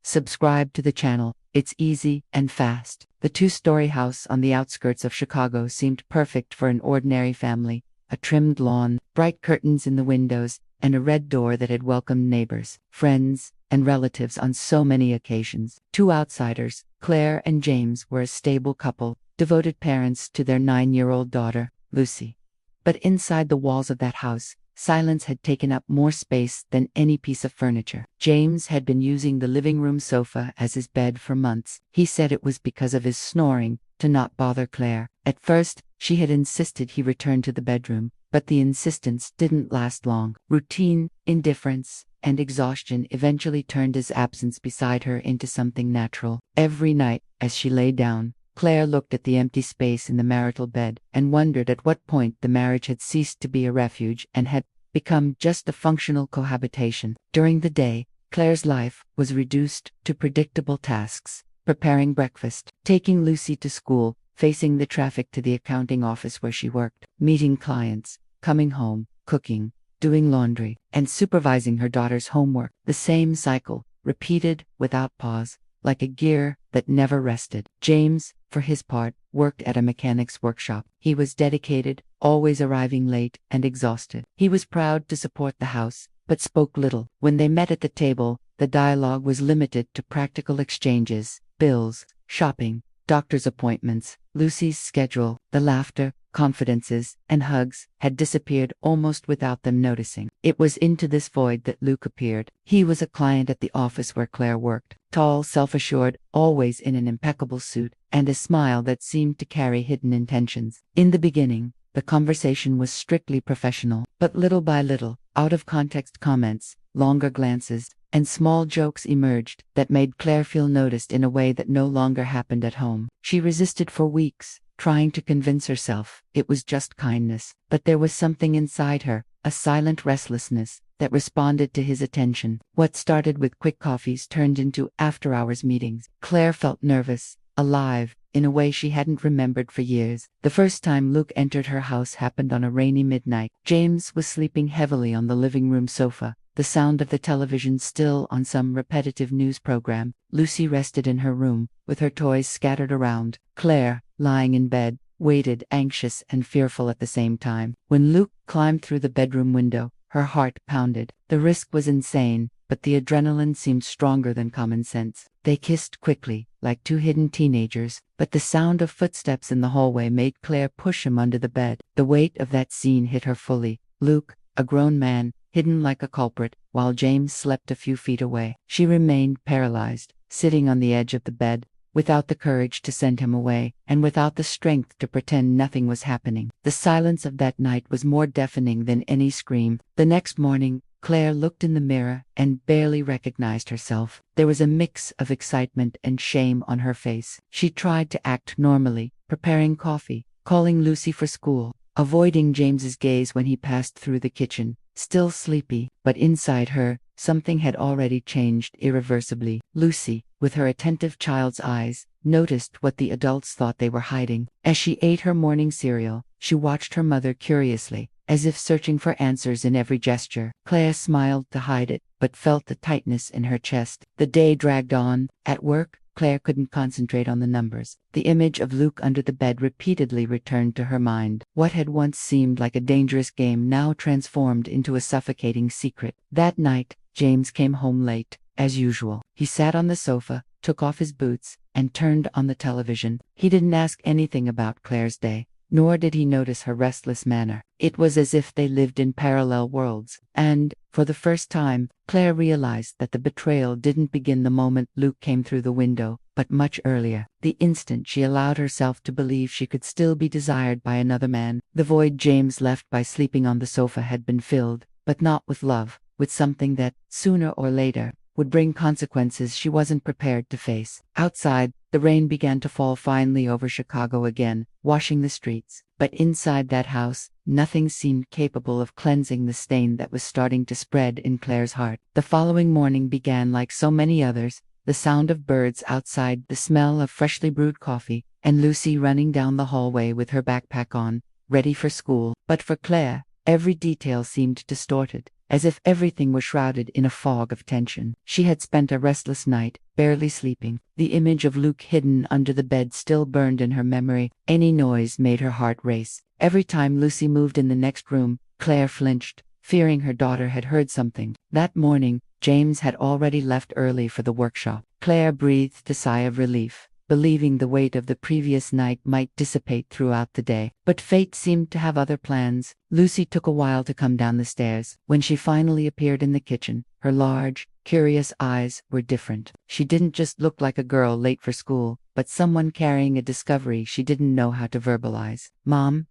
Subscribe to the channel. It's easy and fast. The two-story house on the outskirts of Chicago seemed perfect for an ordinary family. A trimmed lawn, bright curtains in the windows, and a red door that had welcomed neighbors, friends, and relatives on so many occasions. Two outsiders, Claire and James, were a stable couple, devoted parents to their 9-year-old daughter, Lucy. But inside the walls of that house, silence had taken up more space than any piece of furniture. James had been using the living room sofa as his bed for months. He said it was because of his snoring, to not bother Claire. At first, she had insisted he return to the bedroom, but the insistence didn't last long. Routine, indifference, and exhaustion eventually turned his absence beside her into something natural. Every night, as she lay down, Claire looked at the empty space in the marital bed and wondered at what point the marriage had ceased to be a refuge and had become just a functional cohabitation. During the day, Claire's life was reduced to predictable tasks: preparing breakfast, taking Lucy to school, facing the traffic to the accounting office where she worked, meeting clients, coming home, cooking, doing laundry, and supervising her daughter's homework. The same cycle, repeated without pause, like a gear that never rested. James, for his part, worked at a mechanic's workshop. He was dedicated, always arriving late and exhausted. He was proud to support the house, but spoke little. When they met at the table, the dialogue was limited to practical exchanges: bills, shopping, doctor's appointments. Lucy's schedule, the laughter, confidences, and hugs, had disappeared almost without them noticing. It was into this void that Luke appeared. He was a client at the office where Claire worked, tall, self-assured, always in an impeccable suit, and a smile that seemed to carry hidden intentions. In the beginning, the conversation was strictly professional, but little by little, out-of-context comments, longer glances, and small jokes emerged that made Claire feel noticed in a way that no longer happened at home. She resisted for weeks, trying to convince herself it was just kindness, but there was something inside her, a silent restlessness, that responded to his attention. What started with quick coffees turned into after-hours meetings. Claire felt nervous, alive, in a way she hadn't remembered for years. The first time Luke entered her house happened on a rainy midnight. James was sleeping heavily on the living room sofa, the sound of the television still on some repetitive news program. Lucy rested in her room, with her toys scattered around. Claire, lying in bed, waited, anxious and fearful at the same time. When Luke climbed through the bedroom window, her heart pounded. The risk was insane, but the adrenaline seemed stronger than common sense. They kissed quickly, like two hidden teenagers, but the sound of footsteps in the hallway made Claire push him under the bed. The weight of that scene hit her fully. Luke, a grown man, hidden like a culprit, while James slept a few feet away. She remained paralyzed, sitting on the edge of the bed, without the courage to send him away, and without the strength to pretend nothing was happening. The silence of that night was more deafening than any scream. The next morning, Claire looked in the mirror and barely recognized herself. There was a mix of excitement and shame on her face. She tried to act normally, preparing coffee, calling Lucy for school, avoiding James's gaze when he passed through the kitchen, still sleepy, but inside her, something had already changed irreversibly. Lucy, with her attentive child's eyes, noticed what the adults thought they were hiding. As she ate her morning cereal, she watched her mother curiously, as if searching for answers in every gesture. Claire smiled to hide it, but felt the tightness in her chest. The day dragged on. At work, Claire couldn't concentrate on the numbers. The image of Luke under the bed repeatedly returned to her mind. What had once seemed like a dangerous game now transformed into a suffocating secret. That night, James came home late, as usual. He sat on the sofa, took off his boots, and turned on the television. He didn't ask anything about Claire's day, nor did he notice her restless manner. It was as if they lived in parallel worlds, and, for the first time, Claire realized that the betrayal didn't begin the moment Luke came through the window, but much earlier, the instant she allowed herself to believe she could still be desired by another man. The void James left by sleeping on the sofa had been filled, but not with love, with something that, sooner or later, would bring consequences she wasn't prepared to face. Outside, the rain began to fall finally over Chicago again, washing the streets. But inside that house, nothing seemed capable of cleansing the stain that was starting to spread in Claire's heart. The following morning began like so many others: the sound of birds outside, the smell of freshly brewed coffee, and Lucy running down the hallway with her backpack on, ready for school. But for Claire, Every detail seemed distorted, as if everything was shrouded in a fog of tension. She had spent a restless night, barely sleeping. The image of Luke hidden under the bed still burned in her memory. Any noise made her heart race. Every time Lucy moved in the next room, Claire flinched, fearing her daughter had heard something. That morning, James had already left early for the workshop. Claire breathed a sigh of relief, believing the weight of the previous night might dissipate throughout the day. But fate seemed to have other plans. Lucy took a while to come down the stairs. When she finally appeared in the kitchen, her large, curious eyes were different. She didn't just look like a girl late for school, but someone carrying a discovery she didn't know how to verbalize. Mom,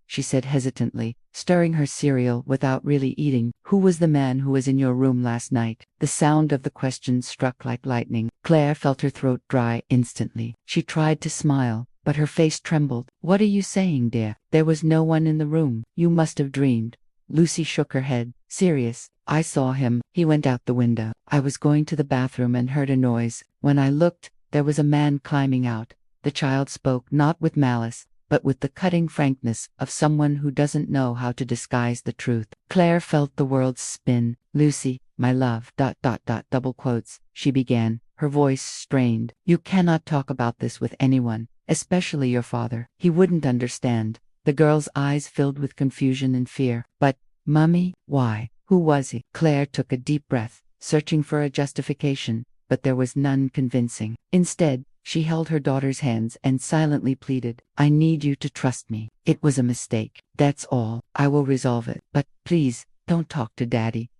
she said hesitantly, stirring her cereal without really eating. Who was the man who was in your room last night? The sound of the question struck like lightning. Claire felt her throat dry instantly. She tried to smile, but her face trembled. What are you saying, dear? There was no one in the room. You must have dreamed. Lucy shook her head. Serious. I saw him. He went out the window. I was going to the bathroom and heard a noise. When I looked, there was a man climbing out. The child spoke not with malice, but with the cutting frankness of someone who doesn't know how to disguise the truth. Claire felt the world spin. Lucy, my love, double quotes, she began, her voice strained. You cannot talk about this with anyone, especially your father. He wouldn't understand. The girl's eyes filled with confusion and fear. But, Mummy, why? Who was he? Claire took a deep breath, searching for a justification, but there was none convincing. Instead, she held her daughter's hands and silently pleaded, I need you to trust me. It was a mistake. That's all. I will resolve it. But please, don't talk to Daddy.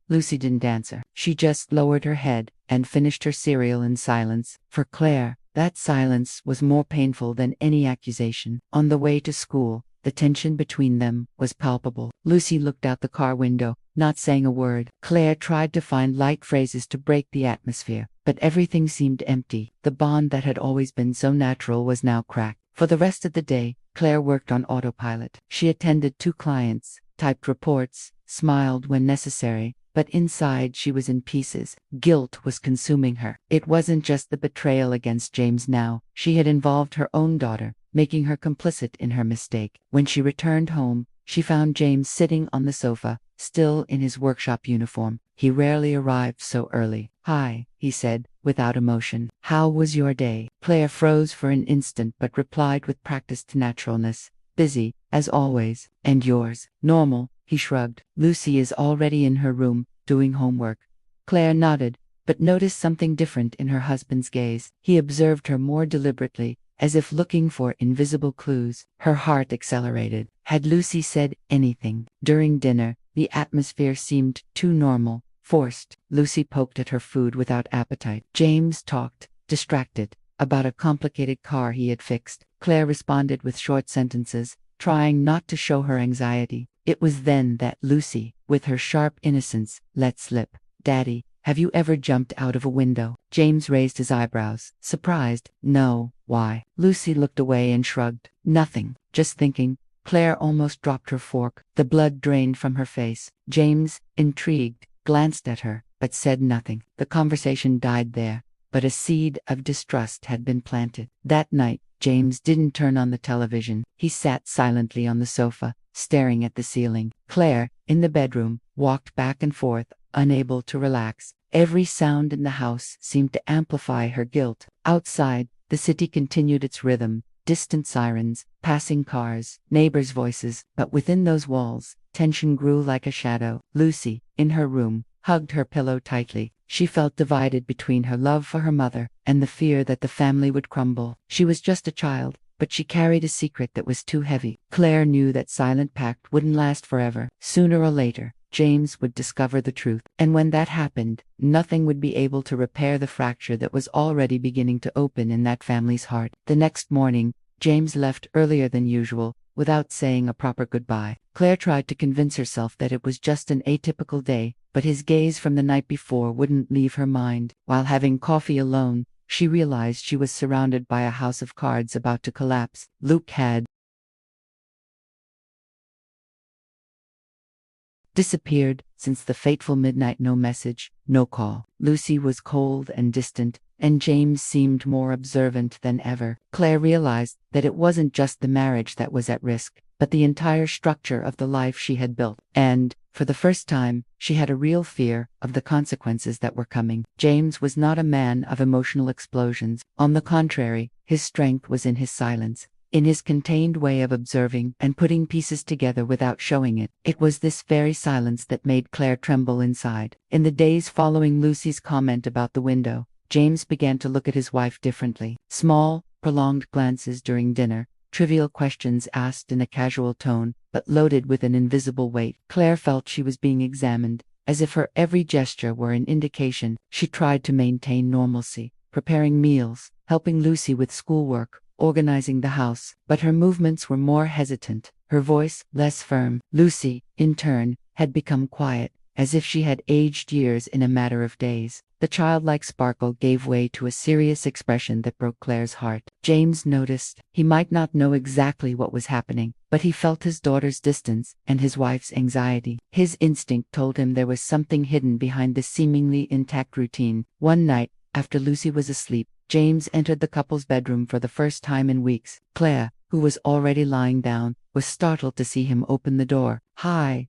Lucy didn't answer. She just lowered her head and finished her cereal in silence. For Claire, that silence was more painful than any accusation. On the way to school, the tension between them was palpable. Lucy looked out the car window, not saying a word. Claire tried to find light phrases to break the atmosphere, but everything seemed empty. The bond that had always been so natural was now cracked. For the rest of the day, Claire worked on autopilot. She attended 2 clients, typed reports, smiled when necessary, but inside she was in pieces. Guilt was consuming her. It wasn't just the betrayal against James now. She had involved her own daughter, making her complicit in her mistake. When she returned home, she found James sitting on the sofa, still in his workshop uniform. He rarely arrived so early. Hi, he said, without emotion. How was your day? Claire froze for an instant but replied with practiced naturalness. Busy, as always. And yours? Normal, he shrugged. Lucy is already in her room, doing homework. Claire nodded, but noticed something different in her husband's gaze. He observed her more deliberately, as if looking for invisible clues. Her heart accelerated. Had Lucy said anything? During dinner, the atmosphere seemed too normal, forced. Lucy poked at her food without appetite. James talked, distracted, about a complicated car he had fixed. Claire responded with short sentences, trying not to show her anxiety. It was then that Lucy, with her sharp innocence, let slip. Daddy, have you ever jumped out of a window? James raised his eyebrows, surprised. No. Why? Lucy looked away and shrugged. Nothing. Just thinking. Claire almost dropped her fork. The blood drained from her face. James, intrigued, glanced at her, but said nothing. The conversation died there, but a seed of distrust had been planted. That night, James didn't turn on the television. He sat silently on the sofa, staring at the ceiling. Claire, in the bedroom, walked back and forth, unable to relax. Every sound in the house seemed to amplify her guilt. Outside, the city continued its rhythm. Distant sirens, passing cars, neighbors' voices, but within those walls, tension grew like a shadow. Lucy, in her room, hugged her pillow tightly. She felt divided between her love for her mother and the fear that the family would crumble. She was just a child, but she carried a secret that was too heavy. Claire knew that silent pact wouldn't last forever. Sooner or later, James would discover the truth, and when that happened, nothing would be able to repair the fracture that was already beginning to open in that family's heart. The next morning, James left earlier than usual, without saying a proper goodbye. Claire tried to convince herself that it was just an atypical day, but his gaze from the night before wouldn't leave her mind. While having coffee alone, she realized she was surrounded by a house of cards about to collapse. Luke had disappeared since the fateful midnight. No message, no call. Lucy was cold and distant, and James seemed more observant than ever. Claire realized that it wasn't just the marriage that was at risk, but the entire structure of the life she had built. And, for the first time, she had a real fear of the consequences that were coming. James was not a man of emotional explosions. On the contrary, his strength was in his silence, in his contained way of observing and putting pieces together without showing it. It was this very silence that made Claire tremble inside. In the days following Lucy's comment about the window, James began to look at his wife differently. Small, prolonged glances during dinner, trivial questions asked in a casual tone, but loaded with an invisible weight. Claire felt she was being examined, as if her every gesture were an indication. She tried to maintain normalcy, preparing meals, helping Lucy with schoolwork, organizing the house, but her movements were more hesitant, her voice less firm. Lucy, in turn, had become quiet, as if she had aged years in a matter of days. The childlike sparkle gave way to a serious expression that broke Claire's heart. James noticed. He might not know exactly what was happening, but he felt his daughter's distance and his wife's anxiety. His instinct told him there was something hidden behind this seemingly intact routine. One night, after Lucy was asleep, James entered the couple's bedroom for the first time in weeks. Claire, who was already lying down, was startled to see him open the door. "Hi,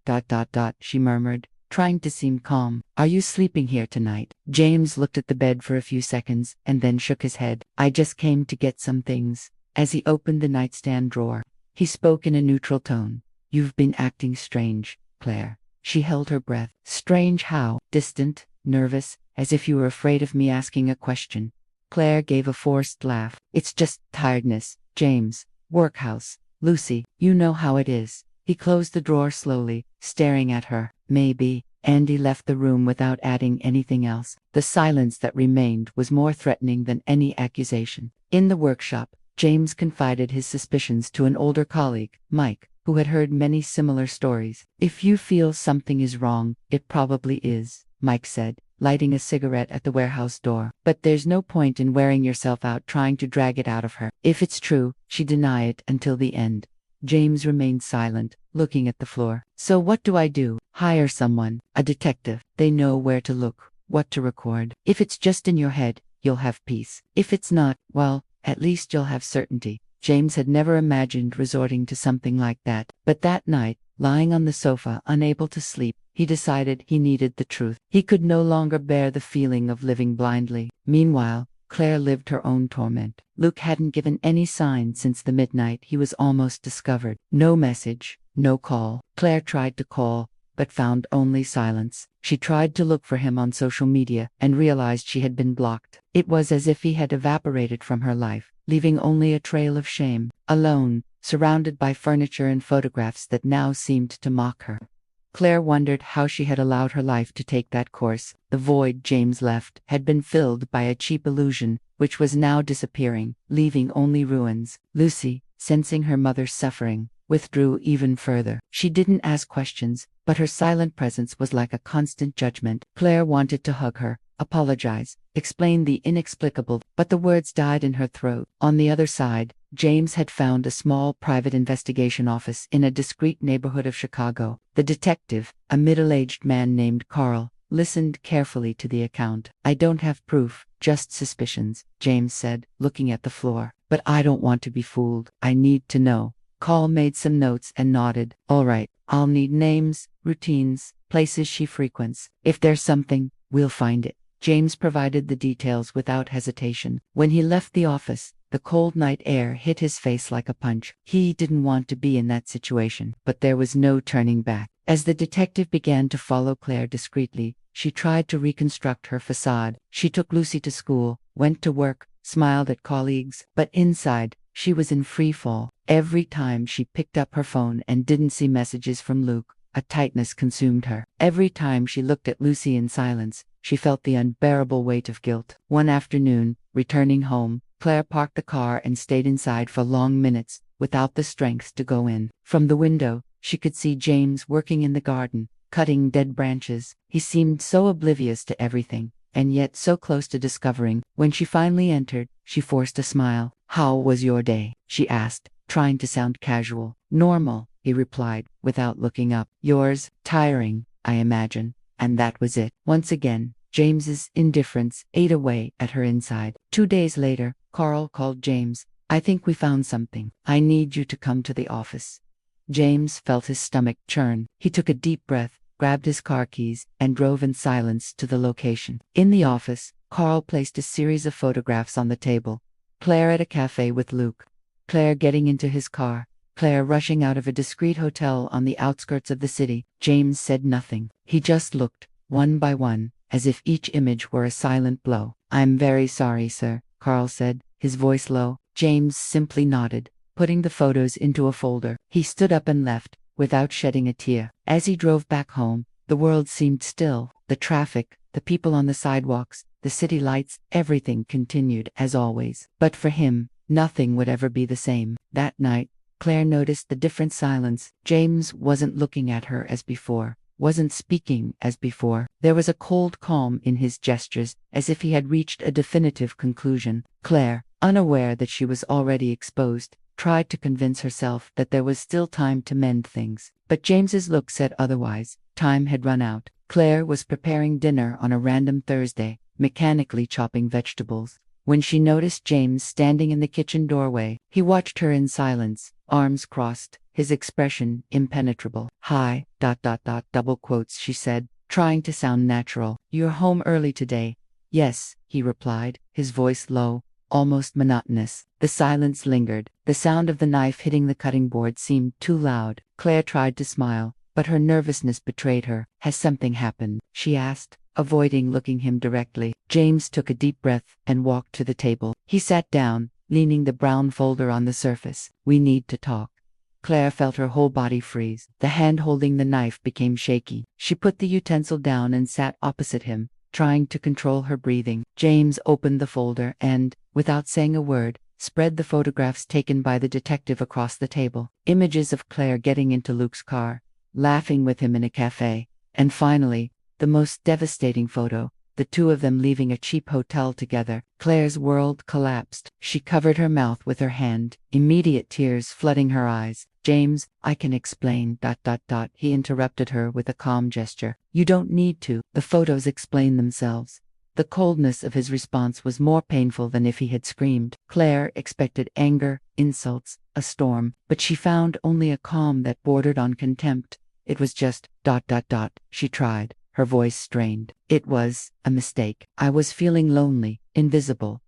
she murmured, trying to seem calm. "Are you sleeping here tonight?" James looked at the bed for a few seconds and then shook his head. "I just came to get some things." As he opened the nightstand drawer, he spoke in a neutral tone. "You've been acting strange, Claire." She held her breath. "Strange how?" "Distant, nervous, as if you were afraid of me asking a question." Claire gave a forced laugh. "It's just tiredness, James. Workhouse. Lucy, you know how it is." He closed the drawer slowly, staring at her. "Maybe." Andy left the room without adding anything else. The silence that remained was more threatening than any accusation. In the workshop, James confided his suspicions to an older colleague, Mike, who had heard many similar stories. "If you feel something is wrong, it probably is," Mike said, lighting a cigarette at the warehouse door. "But there's no point in wearing yourself out trying to drag it out of her. If it's true, she'd deny it until the end." James remained silent, looking at the floor. "So what do I do?" "Hire someone, a detective. They know where to look, what to record. If it's just in your head, you'll have peace. If it's not, well, at least you'll have certainty." James had never imagined resorting to something like that, but that night, lying on the sofa unable to sleep, he decided he needed the truth. He could no longer bear the feeling of living blindly. Meanwhile, Claire lived her own torment. Luke hadn't given any sign since the midnight he was almost discovered. No message, no call. Claire tried to call, but found only silence. She tried to look for him on social media and realized she had been blocked. It was as if he had evaporated from her life, leaving only a trail of shame. Alone, surrounded by furniture and photographs that now seemed to mock her. Claire wondered how she had allowed her life to take that course. The void James left had been filled by a cheap illusion, which was now disappearing, leaving only ruins. Lucy, sensing her mother's suffering, withdrew even further. She didn't ask questions, but her silent presence was like a constant judgment. Claire wanted to hug her, apologize, explain the inexplicable, but the words died in her throat. On the other side, James had found a small private investigation office in a discreet neighborhood of Chicago. The detective, a middle-aged man named Carl, listened carefully to the account. "I don't have proof, just suspicions," James said, looking at the floor. "But I don't want to be fooled. I need to know." Carl made some notes and nodded. "All right, I'll need names, routines, places she frequents. If there's something, we'll find it." James provided the details without hesitation. When he left the office, the cold night air hit his face like a punch. He didn't want to be in that situation, but there was no turning back. As the detective began to follow Claire discreetly, she tried to reconstruct her facade. She took Lucy to school, went to work, smiled at colleagues, but inside, she was in free fall. Every time she picked up her phone and didn't see messages from Luke, a tightness consumed her. Every time she looked at Lucy in silence, she felt the unbearable weight of guilt. One afternoon, returning home, Claire parked the car and stayed inside for long minutes, without the strength to go in. From the window, she could see James working in the garden, cutting dead branches. He seemed so oblivious to everything, and yet so close to discovering. When she finally entered, she forced a smile. "How was your day?" she asked, trying to sound casual. "Normal," he replied, without looking up. "Yours? Tiring, I imagine." And that was it. Once again, James's indifference ate away at her inside. 2 days later, Carl called James. "I think we found something. I need you to come to the office." James felt his stomach churn. He took a deep breath, grabbed his car keys, and drove in silence to the location. In the office, Carl placed a series of photographs on the table. Claire at a cafe with Luke. Claire getting into his car. Claire rushing out of a discreet hotel on the outskirts of the city. James said nothing. He just looked, one by one, as if each image were a silent blow. "I'm very sorry, sir," Carl said, his voice low. James simply nodded, putting the photos into a folder. He stood up and left, without shedding a tear. As he drove back home, the world seemed still. The traffic, the people on the sidewalks, the city lights, everything continued as always. But for him, nothing would ever be the same. That night, Claire noticed the different silence. James wasn't looking at her as before, wasn't speaking as before. There was a cold calm in his gestures, as if he had reached a definitive conclusion. Claire, unaware that she was already exposed, tried to convince herself that there was still time to mend things. But James's look said otherwise. Time had run out. Claire was preparing dinner on a random Thursday, mechanically chopping vegetables. When she noticed James standing in the kitchen doorway, he watched her in silence, arms crossed, his expression impenetrable. "Hi, double quotes," she said, trying to sound natural. "You're home early today?" "Yes," he replied, his voice low, almost monotonous. The silence lingered. The sound of the knife hitting the cutting board seemed too loud. Claire tried to smile, but her nervousness betrayed her. "Has something happened?" she asked, avoiding looking him directly. James took a deep breath and walked to the table. He sat down, leaning the brown folder on the surface. "We need to talk." Claire felt her whole body freeze. The hand holding the knife became shaky. She put the utensil down and sat opposite him, trying to control her breathing. James opened the folder and, without saying a word, spread the photographs taken by the detective across the table. Images of Claire getting into Luke's car, laughing with him in a cafe, and finally, the most devastating photo, the two of them leaving a cheap hotel together. Claire's world collapsed. She covered her mouth with her hand, immediate tears flooding her eyes. "James, I can explain, He interrupted her with a calm gesture. "You don't need to. The photos explain themselves." The coldness of his response was more painful than if he had screamed. Claire expected anger, insults, a storm, but she found only a calm that bordered on contempt. "It was just, she tried, her voice strained. "It was a mistake. I was feeling lonely, invisible,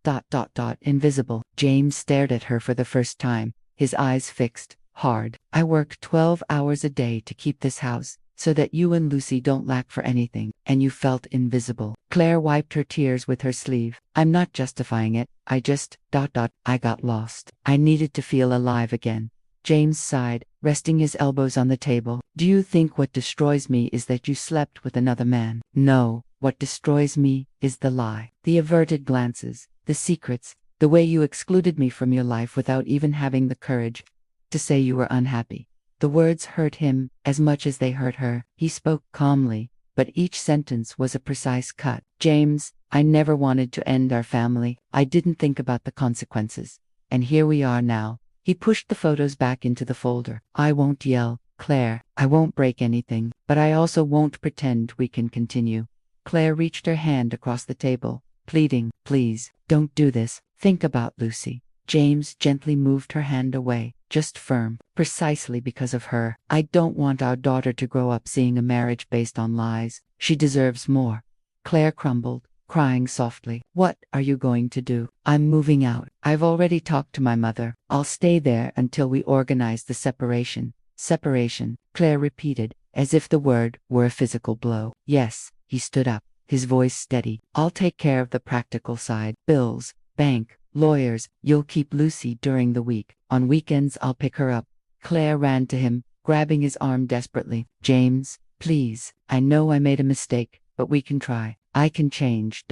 invisible." James stared at her for the first time, his eyes fixed, hard. "I work 12 hours a day to keep this house, so that you and Lucy don't lack for anything, and you felt invisible." Claire wiped her tears with her sleeve. "I'm not justifying it, I just, I got lost. I needed to feel alive again." James sighed, resting his elbows on the table. "Do you think what destroys me is that you slept with another man?" "No, what destroys me is the lie. The averted glances, the secrets, the way you excluded me from your life without even having the courage to say you were unhappy." The words hurt him as much as they hurt her. He spoke calmly, but each sentence was a precise cut. "James, I never wanted to end our family. I didn't think about the consequences. And here we are now." He pushed the photos back into the folder. "I won't yell, Claire. I won't break anything, but I also won't pretend we can continue." Claire reached her hand across the table, pleading, "Please, don't do this. Think about Lucy." James gently moved her hand away, just firm. "Precisely because of her. I don't want our daughter to grow up seeing a marriage based on lies. She deserves more." Claire crumbled, crying softly. "What are you going to do?" "I'm moving out. I've already talked to my mother. I'll stay there until we organize the separation." "Separation," Claire repeated, as if the word were a physical blow. "Yes." He stood up, his voice steady. "I'll take care of the practical side. Bills, bank, lawyers. You'll keep Lucy during the week. On weekends I'll pick her up." Claire ran to him, grabbing his arm desperately. "James, please. I know I made a mistake, but we can try. I can change.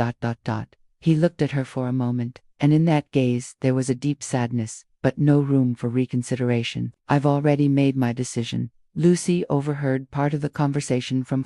He looked at her for a moment, and in that gaze there was a deep sadness, but no room for reconsideration. "I've already made my decision." Lucy overheard part of the conversation from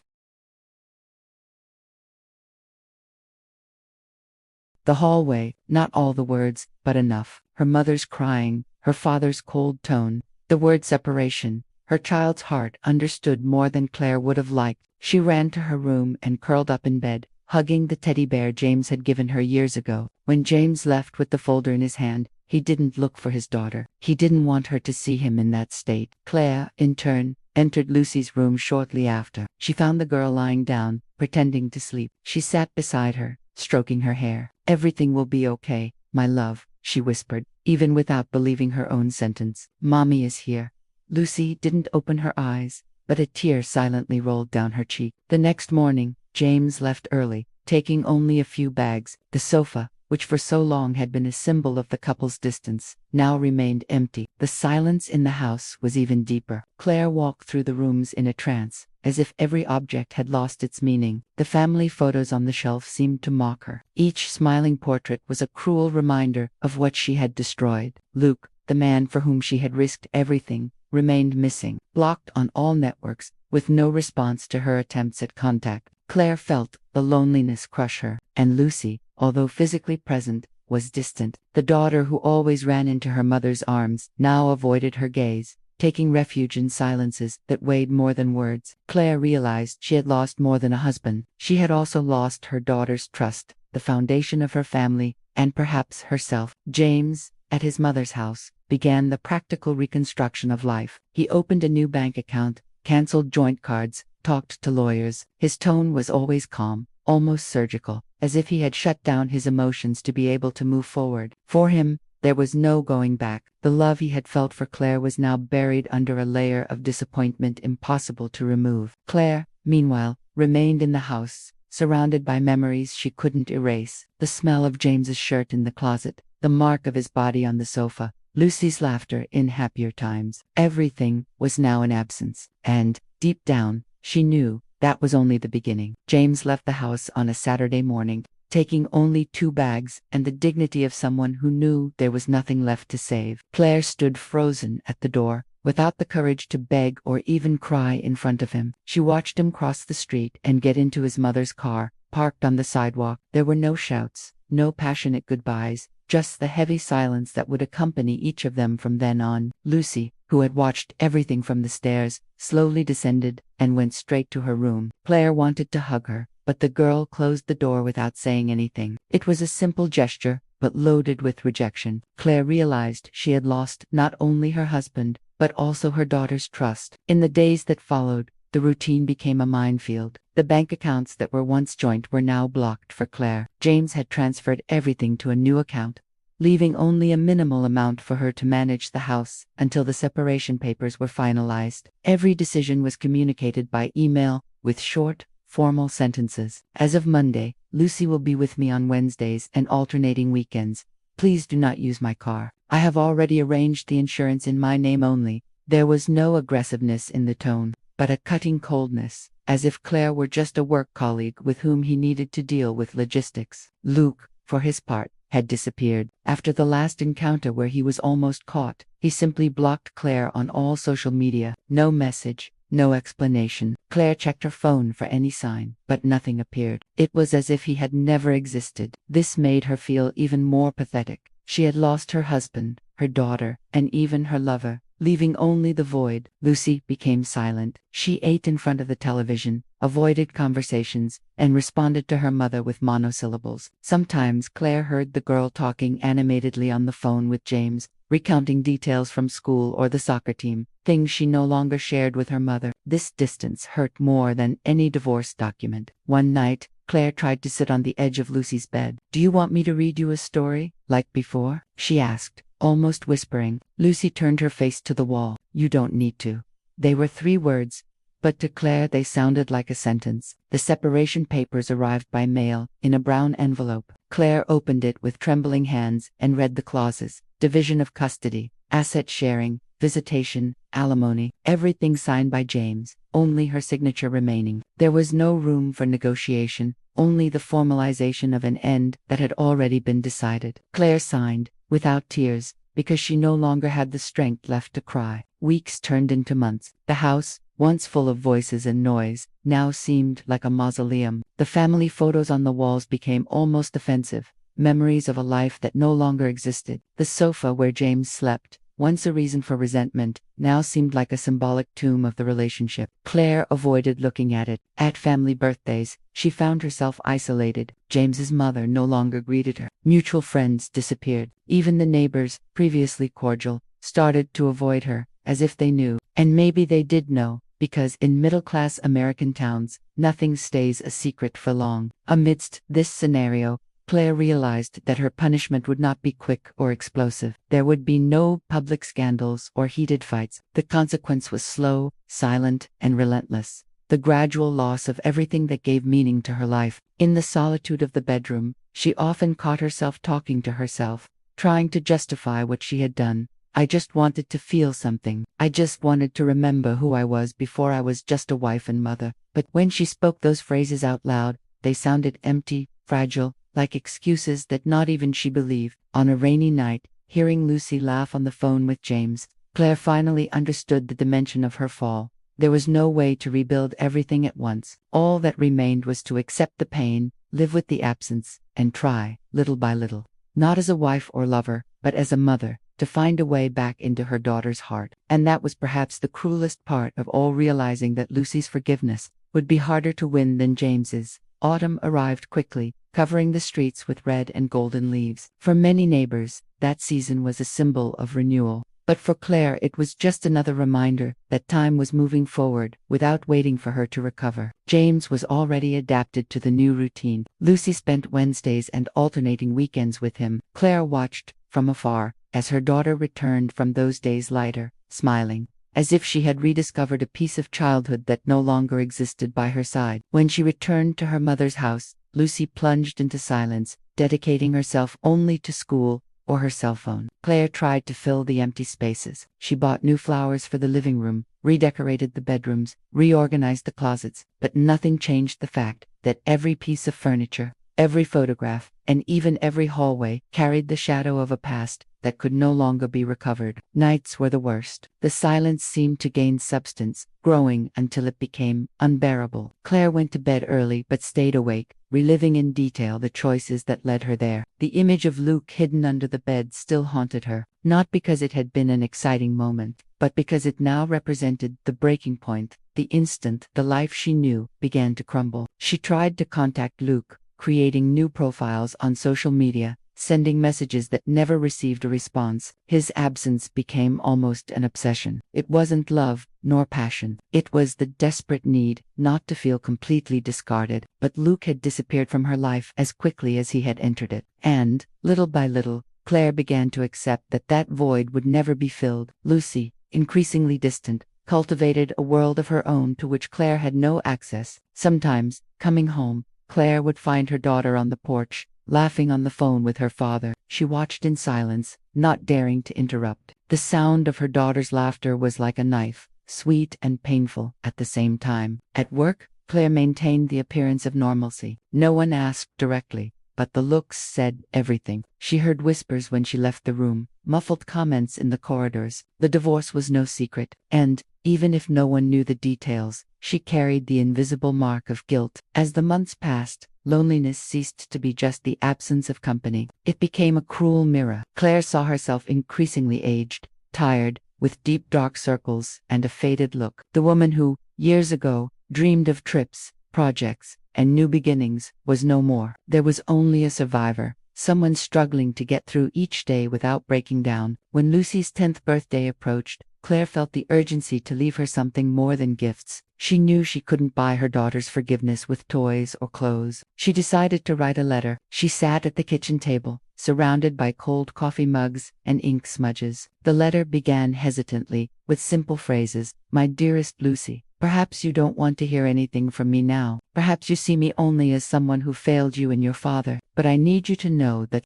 the hallway, not all the words, but enough. Her mother's crying, her father's cold tone, the word separation. Her child's heart understood more than Claire would have liked. She ran to her room and curled up in bed, hugging the teddy bear James had given her years ago. When James left with the folder in his hand, He didn't look for his daughter. He didn't want her to see him in that state. Claire, in turn, entered Lucy's room shortly after. She found the girl lying down, pretending to sleep. She sat beside her, stroking her hair. "Everything will be okay, my love," she whispered, even without believing her own sentence. "Mommy is here." Lucy didn't open her eyes, but a tear silently rolled down her cheek. The next morning, James left early, taking only a few bags. The sofa, which for so long had been a symbol of the couple's distance, now remained empty. The silence in the house was even deeper. Claire walked through the rooms in a trance, as if every object had lost its meaning. The family photos on the shelf seemed to mock her. Each smiling portrait was a cruel reminder of what she had destroyed. Luke, the man for whom she had risked everything, remained missing, blocked on all networks, with no response to her attempts at contact. Claire felt the loneliness crush her, and Lucy, although physically present, was distant. The daughter who always ran into her mother's arms now avoided her gaze, taking refuge in silences that weighed more than words. Claire realized she had lost more than a husband. She had also lost her daughter's trust, the foundation of her family, and perhaps herself. James, at his mother's house, began the practical reconstruction of life. He opened a new bank account, canceled joint cards, talked to lawyers. His tone was always calm, almost surgical, as if he had shut down his emotions to be able to move forward. For him, there was no going back. The love he had felt for Claire was now buried under a layer of disappointment impossible to remove. Claire, meanwhile, remained in the house, surrounded by memories she couldn't erase. The smell of James's shirt in the closet, the mark of his body on the sofa, Lucy's laughter in happier times. Everything was now in absence, and, deep down, she knew that was only the beginning. James left the house on a Saturday morning, taking only 2 bags and the dignity of someone who knew there was nothing left to save. Claire stood frozen at the door, without the courage to beg or even cry in front of him. She watched him cross the street and get into his mother's car, parked on the sidewalk. There were no shouts, no passionate goodbyes, just the heavy silence that would accompany each of them from then on. Lucy, who had watched everything from the stairs, slowly descended and went straight to her room. Claire wanted to hug her, but the girl closed the door without saying anything. It was a simple gesture, but loaded with rejection. Claire realized she had lost not only her husband, but also her daughter's trust. In the days that followed, the routine became a minefield. The bank accounts that were once joint were now blocked for Claire. James had transferred everything to a new account, leaving only a minimal amount for her to manage the house until the separation papers were finalized. Every decision was communicated by email, with short, formal sentences. "As of Monday, Lucy will be with me on Wednesdays and alternating weekends. Please do not use my car. I have already arranged the insurance in my name only." There was no aggressiveness in the tone, but a cutting coldness, as if Claire were just a work colleague with whom he needed to deal with logistics. Luke, for his part, had disappeared. After the last encounter where he was almost caught, he simply blocked Claire on all social media. No message, no explanation. Claire checked her phone for any sign, but nothing appeared. It was as if he had never existed. This made her feel even more pathetic. She had lost her husband, her daughter, and even her lover, leaving only the void. Lucy became silent. She ate in front of the television, avoided conversations, and responded to her mother with monosyllables. Sometimes Claire heard the girl talking animatedly on the phone with James, recounting details from school or the soccer team, things she no longer shared with her mother. This distance hurt more than any divorce document. One night, Claire tried to sit on the edge of Lucy's bed. "Do you want me to read you a story, like before?" she asked, almost whispering. Lucy turned her face to the wall. "You don't need to." They were 3 words, but to Claire they sounded like a sentence. The separation papers arrived by mail, in a brown envelope. Claire opened it with trembling hands and read the clauses: division of custody, asset sharing, visitation, alimony, everything signed by James, only her signature remaining. There was no room for negotiation, only the formalization of an end that had already been decided. Claire signed, without tears, because she no longer had the strength left to cry. Weeks turned into months. The house, once full of voices and noise, now seemed like a mausoleum. The family photos on the walls became almost offensive, memories of a life that no longer existed. The sofa where James slept, once a reason for resentment, now seemed like a symbolic tomb of the relationship. Claire avoided looking at it. At family birthdays, she found herself isolated. James's mother no longer greeted her. Mutual friends disappeared. Even the neighbors, previously cordial, started to avoid her, as if they knew. And maybe they did know, because in middle-class American towns, nothing stays a secret for long. Amidst this scenario, Claire realized that her punishment would not be quick or explosive. There would be no public scandals or heated fights. The consequence was slow, silent, and relentless. The gradual loss of everything that gave meaning to her life. In the solitude of the bedroom, she often caught herself talking to herself, trying to justify what she had done. I just wanted to feel something. I just wanted to remember who I was before I was just a wife and mother. But when she spoke those phrases out loud, they sounded empty, fragile, like excuses that not even she believed. On a rainy night, hearing Lucy laugh on the phone with James, Claire finally understood the dimension of her fall. There was no way to rebuild everything at once. All that remained was to accept the pain, live with the absence, and try, little by little, not as a wife or lover, but as a mother, to find a way back into her daughter's heart. And that was perhaps the cruelest part of all, realizing that Lucy's forgiveness would be harder to win than James's. Autumn arrived quickly, covering the streets with red and golden leaves. For many neighbors, that season was a symbol of renewal. But for Claire, it was just another reminder that time was moving forward without waiting for her to recover. James was already adapted to the new routine. Lucy spent Wednesdays and alternating weekends with him. Claire watched from afar as her daughter returned from those days, lighter, smiling, as if she had rediscovered a piece of childhood that no longer existed by her side. When she returned to her mother's house, Lucy plunged into silence, dedicating herself only to school or her cell phone. Claire tried to fill the empty spaces. She bought new flowers for the living room, redecorated the bedrooms, reorganized the closets, but nothing changed the fact that every piece of furniture, every photograph, and even every hallway carried the shadow of a past that could no longer be recovered. Nights were the worst. The silence seemed to gain substance, growing until it became unbearable. Claire went to bed early but stayed awake, reliving in detail the choices that led her there. The image of Luke hidden under the bed still haunted her, not because it had been an exciting moment, but because it now represented the breaking point, the instant the life she knew began to crumble. She tried to contact Luke, creating new profiles on social media, sending messages that never received a response. His absence became almost an obsession. It wasn't love, nor passion. It was the desperate need not to feel completely discarded. But Luke had disappeared from her life as quickly as he had entered it. And, little by little, Claire began to accept that that void would never be filled. Lucy, increasingly distant, cultivated a world of her own to which Claire had no access. Sometimes, coming home, Claire would find her daughter on the porch, laughing on the phone with her father. She watched in silence, not daring to interrupt. The sound of her daughter's laughter was like a knife, sweet and painful at the same time. At work, Claire maintained the appearance of normalcy. No one asked directly, but the looks said everything. She heard whispers when she left the room, muffled comments in the corridors. The divorce was no secret, and, even if no one knew the details, she carried the invisible mark of guilt. As the months passed, loneliness ceased to be just the absence of company. It became a cruel mirror. Claire saw herself increasingly aged, tired, with deep dark circles and a faded look. The woman who, years ago, dreamed of trips, projects, and new beginnings, was no more. There was only a survivor, someone struggling to get through each day without breaking down. When Lucy's 10th birthday approached, Claire felt the urgency to leave her something more than gifts. She knew she couldn't buy her daughter's forgiveness with toys or clothes. She decided to write a letter. She sat at the kitchen table, surrounded by cold coffee mugs and ink smudges. The letter began hesitantly, with simple phrases. My dearest Lucy, perhaps you don't want to hear anything from me now. Perhaps you see me only as someone who failed you and your father. But I need you to know that,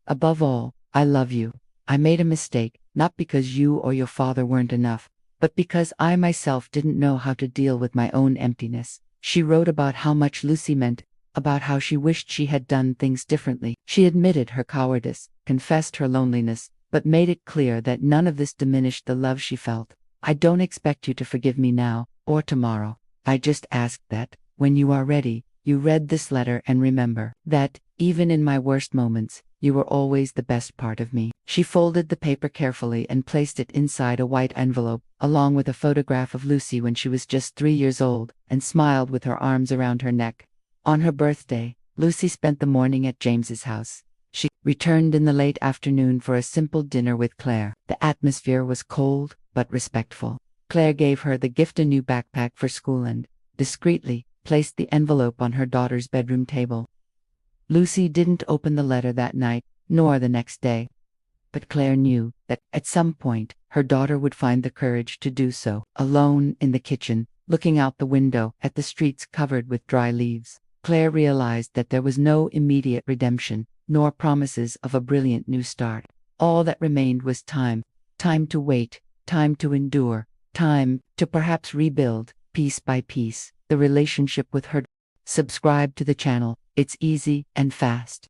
above all, I love you. I made a mistake, not because you or your father weren't enough, but because I myself didn't know how to deal with my own emptiness. She wrote about how much Lucy meant, about how she wished she had done things differently. She admitted her cowardice, confessed her loneliness, but made it clear that none of this diminished the love she felt. I don't expect you to forgive me now, or tomorrow. I just ask that, when you are ready, you read this letter and remember that, even in my worst moments, You were always the best part of me. She folded the paper carefully and placed it inside a white envelope, along with a photograph of Lucy when she was just 3 years old, and smiled with her arms around her neck. On her birthday, Lucy spent the morning at James's house. She returned in the late afternoon for a simple dinner with Claire. The atmosphere was cold, but respectful. Claire gave her the gift, a new backpack for school, and, discreetly, placed the envelope on her daughter's bedroom table. Lucy didn't open the letter that night, nor the next day. But Claire knew that, at some point, her daughter would find the courage to do so. Alone in the kitchen, looking out the window at the streets covered with dry leaves, Claire realized that there was no immediate redemption, nor promises of a brilliant new start. All that remained was time. Time to wait, time to endure, time to perhaps rebuild, piece by piece, the relationship with her. Subscribe to the channel. It's easy and fast.